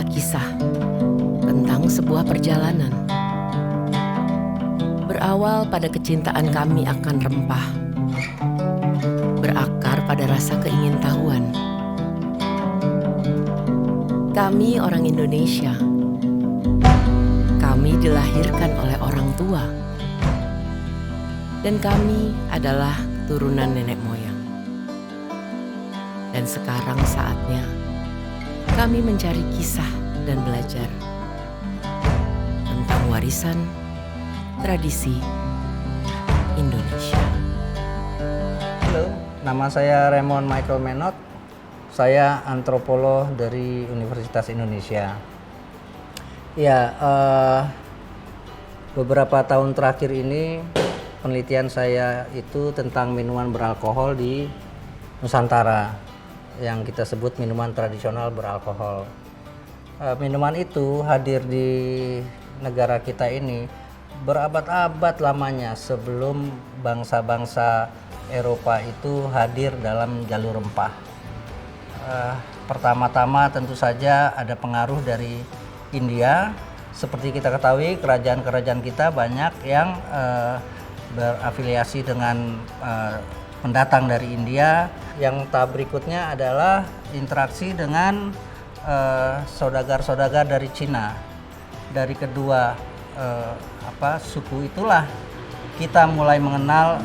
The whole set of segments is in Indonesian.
adalah kisah tentang sebuah perjalanan. Berawal pada kecintaan kami akan rempah, berakar pada rasa keingintahuan. Kami orang Indonesia. Kami dilahirkan oleh orang tua. Dan kami adalah turunan nenek moyang. Dan sekarang saatnya kami mencari kisah dan belajar tentang warisan tradisi Indonesia. Halo, nama saya Raymond Michael Menot. Saya antropolog dari Universitas Indonesia. Ya, beberapa tahun terakhir ini penelitian saya itu tentang minuman beralkohol di Nusantara yang kita sebut minuman tradisional beralkohol. Minuman itu hadir di negara kita ini berabad-abad lamanya sebelum bangsa-bangsa Eropa itu hadir dalam jalur rempah. Pertama-tama tentu saja ada pengaruh dari India. Seperti kita ketahui, kerajaan-kerajaan kita banyak yang berafiliasi dengan pendatang dari India. Yang tahap berikutnya adalah interaksi dengan saudagar-saudagar dari Cina. Dari kedua suku itulah kita mulai mengenal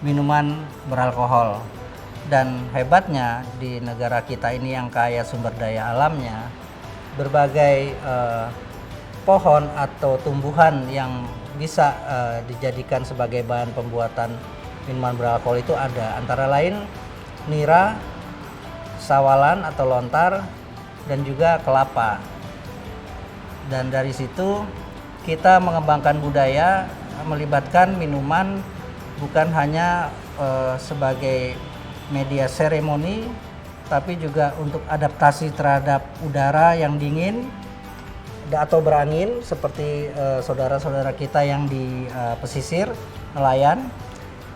minuman beralkohol. Dan hebatnya di negara kita ini yang kaya sumber daya alamnya, berbagai pohon atau tumbuhan yang bisa dijadikan sebagai bahan pembuatan minuman beralkohol itu ada, antara lain nira, sawalan atau lontar, dan juga kelapa. Dan dari situ kita mengembangkan budaya melibatkan minuman bukan hanya sebagai media seremoni, tapi juga untuk adaptasi terhadap udara yang dingin atau berangin seperti saudara-saudara kita yang di pesisir nelayan,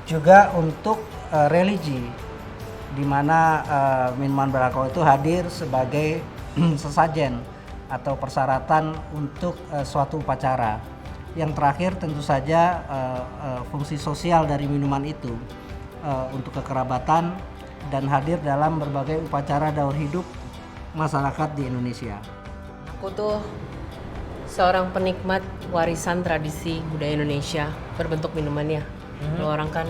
juga untuk religi, di mana minuman beralkohol itu hadir sebagai sesajen atau persyaratan untuk suatu upacara. Yang terakhir tentu saja fungsi sosial dari minuman itu untuk kekerabatan dan hadir dalam berbagai upacara daur hidup masyarakat di Indonesia. Aku tuh seorang penikmat warisan tradisi budaya Indonesia berbentuk minumannya. Kalau orang kan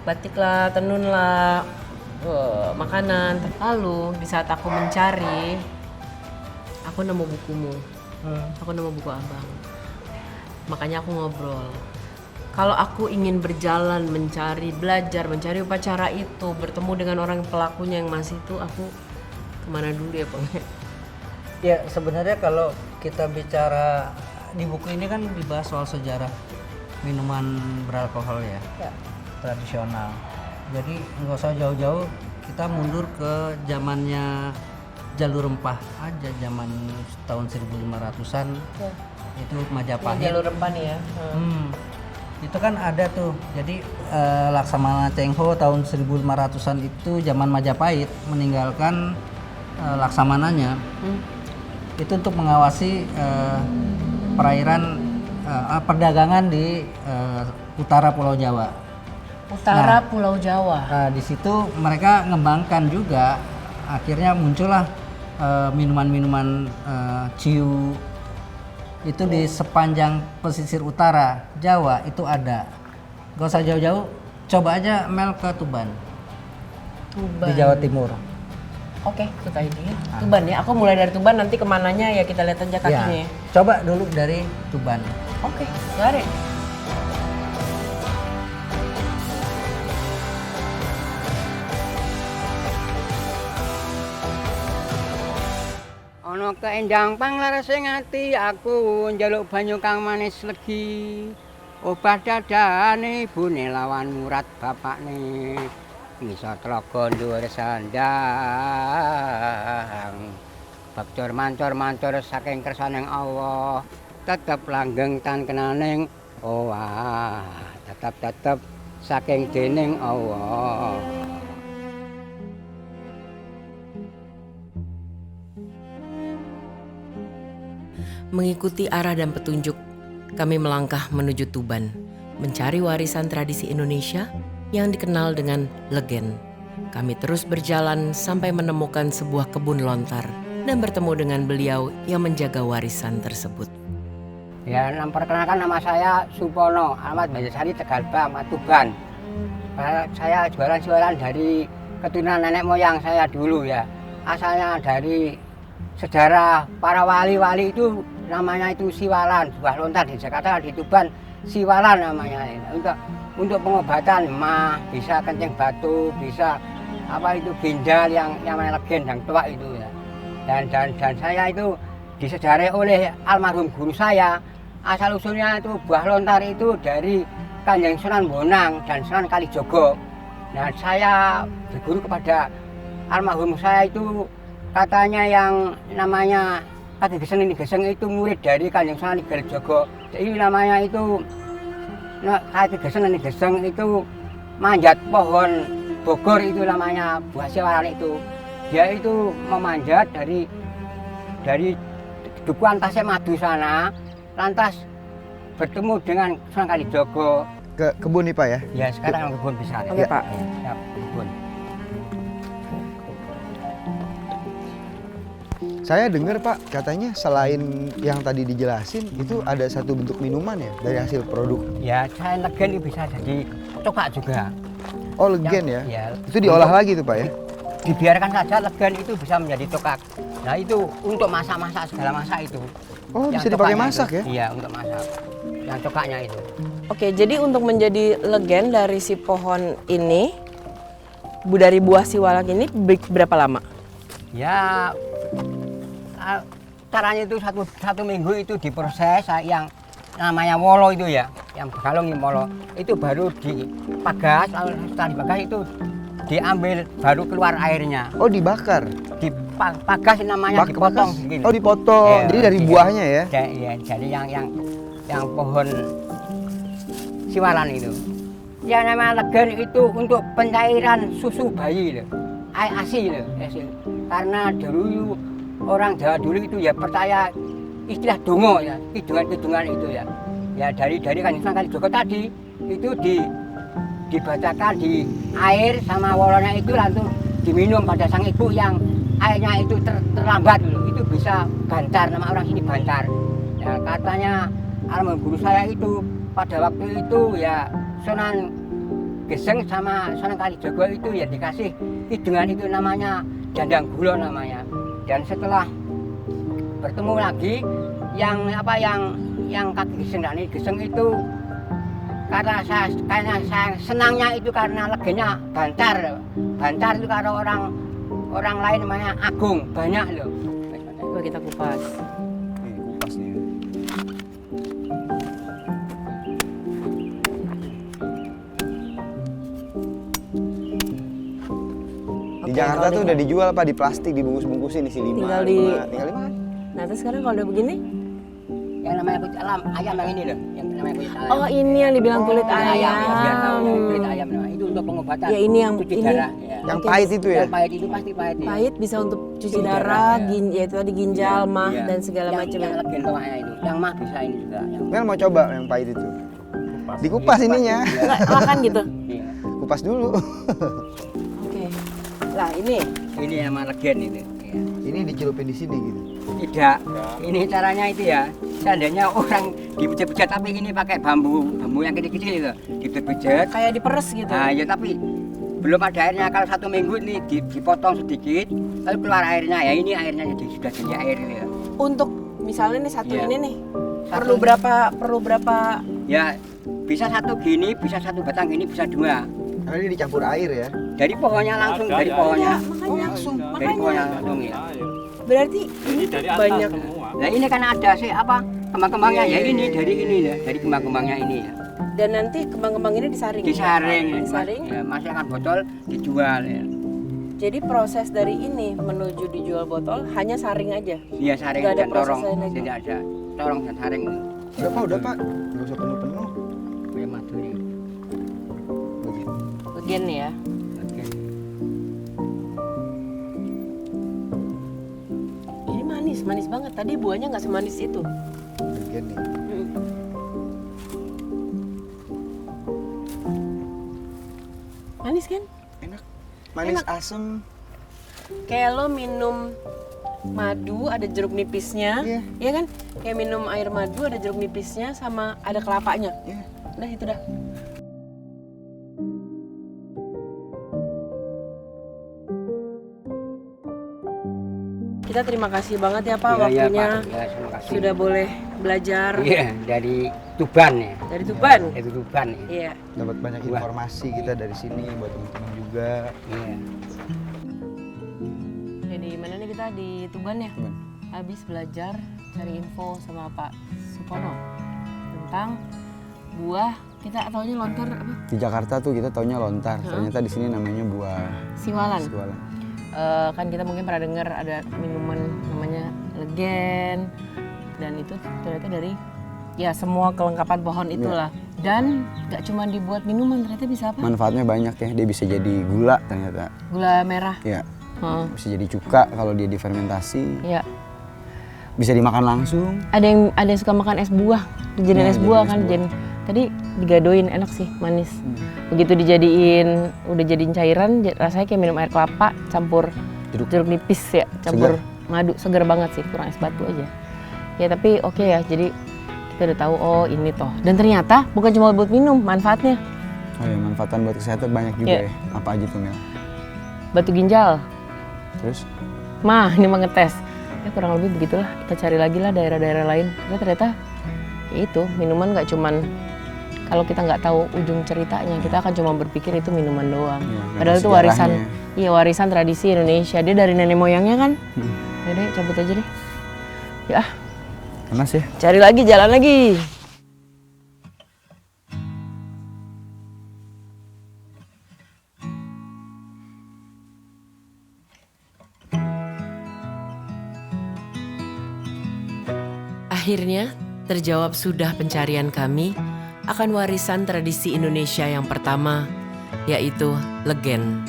batik lah, tenun lah, makanan. Lalu di saat aku mencari, aku nemu bukumu, aku nemu buku abang. Makanya aku ngobrol. Kalau aku ingin berjalan, mencari, belajar, mencari upacara itu, bertemu dengan orang pelakunya yang masih itu, aku kemana dulu ya Bang? Ya, sebenarnya kalau kita bicara di buku ini kan dibahas soal sejarah minuman beralkohol ya, tradisional. Jadi nggak usah jauh-jauh, kita mundur ke zamannya jalur rempah aja, zaman tahun 1500-an. Itu Majapahit. Jalur rempah nih ya. Itu kan ada tuh. Jadi Laksamana Cheng Ho tahun 1500-an itu zaman Majapahit meninggalkan laksamananya. Itu untuk mengawasi perairan perdagangan di utara Pulau Jawa. Pulau Jawa. Di situ mereka ngembangkan juga, akhirnya muncullah minuman-minuman ciu. Itu di sepanjang pesisir utara Jawa itu ada. Gak usah jauh-jauh, coba aja Mel ke Tuban. Di Jawa Timur. Oke, kita ini Tuban ya. Aku mulai dari Tuban, nanti kemananya ya kita lihat aja kakinya ya. Coba dulu dari Tuban. Oke, got it. Ana keendang panglaras ing ati aku njaluk banyu kang manis legi. Obah dadane ibune lawan murat bapakne. Ngisor tlaga dhuwur sandang. Bakcur mancur-mancur saking kersaning Allah. Tetep langgeng tan kenaning Allah. Tetep saking dening Allah. Mengikuti arah dan petunjuk, kami melangkah menuju Tuban, mencari warisan tradisi Indonesia yang dikenal dengan legen. Kami terus berjalan sampai menemukan sebuah kebun lontar dan bertemu dengan beliau yang menjaga warisan tersebut. Ya, perkenalkan nama saya Supono, alamat Banjarsari, Tegalbang, Tuban. Saya jualan dari keturunan nenek moyang saya dulu ya. Asalnya dari sejarah para wali-wali itu namanya itu siwalan, buah lontar di Jakarta, di Tuban siwalan namanya. Untuk pengobatan mah, bisa kencing batu, bisa apa itu ginjal yang namanya legen yang tua itu ya. Dan saya itu disejarah oleh almarhum guru saya. Asal usulnya itu buah lontar itu dari Kanjeng Sunan Bonang dan Sunan Kalijogo. Nah, saya berguru kepada almarhum saya itu, katanya yang namanya Kaki Geseng itu murid dari Kanjeng Sunan Kalijogo. Jadi namanya itu Kaki Geseng itu manjat pohon Bogor itu namanya buah siwalan itu. Dia itu memanjat dari dukuhan Tasik Madu sana, lantas bertemu dengan Sunan Kalijogo. Ke kebun nih Pak ya? Ya, sekarang kebun besar. Oke, Ya, Pak. Ya, kebun. Saya dengar Pak, katanya selain yang tadi dijelasin, itu ada satu bentuk minuman ya dari hasil produk. Ya, saya legen itu bisa jadi cokak juga. Oh legen ya? Ya, Itu diolah lagi tuh Pak ya? dibiarkan saja legen itu bisa menjadi cokak. Nah, itu untuk masak-masak segala masak itu. Oh Yang bisa dipakai cokaknya masak itu. ya? Iya, untuk masak. Yang cokaknya itu. Oke, jadi untuk menjadi legen dari si pohon ini, dari buah siwalan ini berapa lama? Ya, caranya itu satu minggu itu diproses yang namanya wolo itu ya, yang galung wolo itu baru dipagas, lalu setelah dipagas itu diambil baru keluar airnya, Oh dibakar? dipagas namanya dipotong begini. Oh dipotong, Ya, jadi dari iya. buahnya ya? Iya, jadi yang pohon siwalan itu. Yang namanya legen itu untuk pencairan susu bayi loh, air ASI loh, ASI. Karena dulu orang Jawa dulu itu ya percaya istilah dongo ya, kidungan-kidungan itu ya. Ya dari Kanjeng Sunan Kalijogo tadi itu dibacakan di air sama wolonya itu langsung diminum pada sang ibu yang airnya itu terlambat loh. Itu bisa bancar, nama orang sini bancar. Ya katanya almarhum guru saya itu pada waktu itu ya Sunan Geseng sama Sunan Kalijogo itu ya dikasih kidungan itu namanya jandang gula namanya. Dan setelah bertemu lagi yang Kaki Geseng itu karena saya senangnya itu karena legennya bancar itu karena orang lain namanya Agung banyak loh. Coba kita kupas. Kupas nih. Di Oke, Jakarta kalau tuh di- udah dijual Pak di plastik, dibungkus-bungkusin isi Tinggal 5. di- Tinggal dimakan. Nah, terus sekarang kalau udah begini? Yang namanya kulit ayam yang ini loh, yang namanya kulit ayam. Oh, ini yang dibilang kulit Kulit ayam. ya, biar tahu ya, kulit ayam namanya. Itu untuk pengobatan. Ya, ini yang- cuci ini. darah. Ya. Yang Oke, pahit itu ya? Yang pahit itu pasti pahit. Ya. Pahit bisa untuk cuci Cuci darah, darah, ya. ya itu tadi ginjal, mah, Iya. dan segala Yang- macam. Yang legen tomaknya itu, yang mah bisa ini juga. Yang Mel mau coba yang pahit itu? Dikupas ininya. Enggak, makan gitu. iya. Kupas dulu. Oke. Nah, ini. Ini yang mah legen itu. Ya. Ini dicelupin di sini gitu. Tidak, ini caranya itu ya. Seandainya orang dipijat-pijat tapi ini pakai bambu yang kecil-kecil itu, dipijat. Kayak diperes gitu. Nah, ya tapi belum ada airnya. Kalau 1 minggu ini dipotong sedikit, lalu keluar airnya. Ya ini airnya jadi sudah jadi air itu ya. Untuk misalnya nih satu Iya. ini nih. Satu. Perlu berapa? Ya bisa satu gini, bisa satu batang gini, bisa 2. Karena ini dicampur air ya. Dari pohonnya langsung, dari pohonnya. Makanya langsung. Dari pohonnya langsung ya. Berarti ini dari banyak. atas semua. Nah ini kan ada sih apa kembang-kembangnya Iya, ya iya, ini iya. dari ini ya, dari kembang-kembangnya ini ya. Dan nanti kembang-kembang ini disaring. Disaring, Disaring. ya, masyarakat botol dijual ya. Jadi proses dari ini menuju dijual botol hanya saring aja. Dia saring Nggak ada dan proses torong, lain lagi? tidak ada torong dan saring. Udah Pak. Nggak usah penuh-penuh. Kayak madu ini. Begitu. Legen ya. Oke. Ini manis manis banget. Tadi buahnya nggak semanis itu. Bagian nih. Manis kan? Enak. Manis Enak. asem. Kayak lo minum madu ada jeruk nipisnya, Iya. iya kan? Kayak minum air madu ada jeruk nipisnya sama ada kelapanya. Iya. Udah itu dah. Kita terima kasih banget ya Pak Iya, waktunya Pak. Ya, terima kasih. sudah boleh belajar Iya, dari Tuban ya. dari Tuban. Dari Tuban ya. Iya. Dapat banyak Wah. informasi kita dari sini buat teman-teman juga. Iya. Jadi mana nih kita di Tuban ya? Tuban. Habis belajar cari info sama Pak Supono tentang buah, kita taunya lontar apa? Di Jakarta tuh kita taunya lontar, ternyata di sini namanya buah Siwalan. siwalan. Kan kita mungkin pernah dengar ada minuman namanya legen dan itu ternyata dari ya semua kelengkapan pohon itulah. Dan gak cuma dibuat minuman, ternyata bisa apa? Manfaatnya banyak ya, dia bisa jadi gula ternyata. Gula merah. Ya, Heeh. bisa jadi cuka kalau dia difermentasi. Ya. Bisa dimakan langsung. Ada yang suka makan es buah, dijadiin Ya, es buah jadiin es kan. buah. Jadi tadi digadoin enak sih, manis. Begitu dijadiin, udah jadiin cairan, rasanya kayak minum air kelapa campur jeruk nipis ya, campur madu, seger banget sih, kurang es batu aja. Ya tapi oke ya, jadi kita udah tahu oh ini toh. Dan ternyata bukan cuma buat minum, manfaatnya Oh ya, manfaatan buat kesehatan banyak juga Ya. ya. Apa aja tuh Mel? batu ginjal. Terus? Mah, ini mah ngetes. Ya kurang lebih begitulah, kita cari lagi lah daerah-daerah lain. Tapi ternyata ya itu, minuman nggak cuman kalau kita nggak tahu ujung ceritanya, kita akan cuma berpikir itu minuman doang. Ya, nggak Padahal ada itu warisan, sejarahnya. iya warisan tradisi Indonesia. Dia dari nenek moyangnya kan. Yaudah, cabut aja deh. Ya, Panas ya? cari lagi, jalan lagi. Akhirnya, terjawab sudah pencarian kami akan warisan tradisi Indonesia yang pertama, yaitu legen.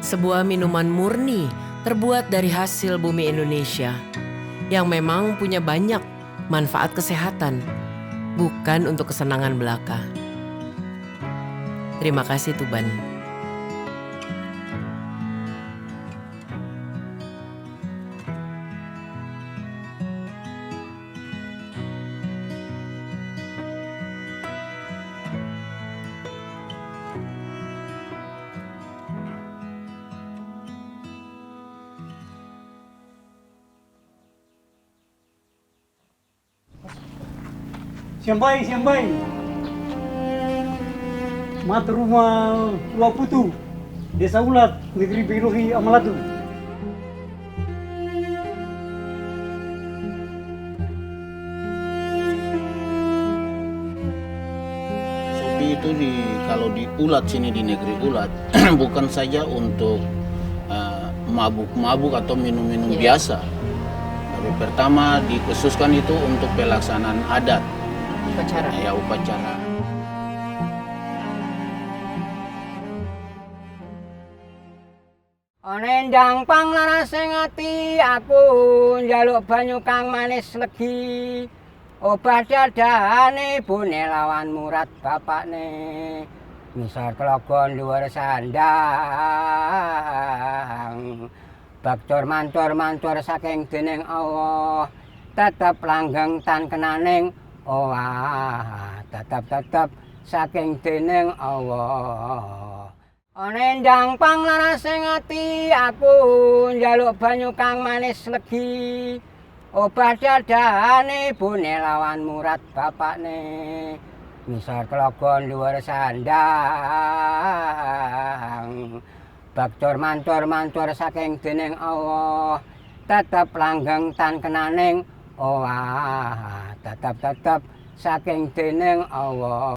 Sebuah minuman murni terbuat dari hasil bumi Indonesia yang memang punya banyak manfaat kesehatan, bukan untuk kesenangan belaka. Terima kasih Tuban. Siambai, siambai. Mat rumah Tua Putu, Desa Ulat, Negeri Birohi Amalatu. Kopi itu kalau di Ulat sini di negeri Ulat bukan saja untuk mabuk-mabuk atau minum-minum biasa. Tapi pertama dikhususkan itu untuk pelaksanaan adat, Upacara. ya upacara. Onendang panglaras sing ati aku njaluk banyu kang manis legi. Obat dadane bune lawan murad bapakne. Ngisor telaga dhuwur sandang. Baktur mantur saking dening Allah. Tetep langgeng tan kenaning owah. Tetep saking dening Allah. Onendang panglaras sing ati aku njaluk banyu kang manis legi. Obat dadane bune lawan murad bapakne. Ngisor telaga dhuwur sandang. Baktur mantur saking dening Allah. Tetep langgeng tan kenaning owah. Tetep saking dening Allah.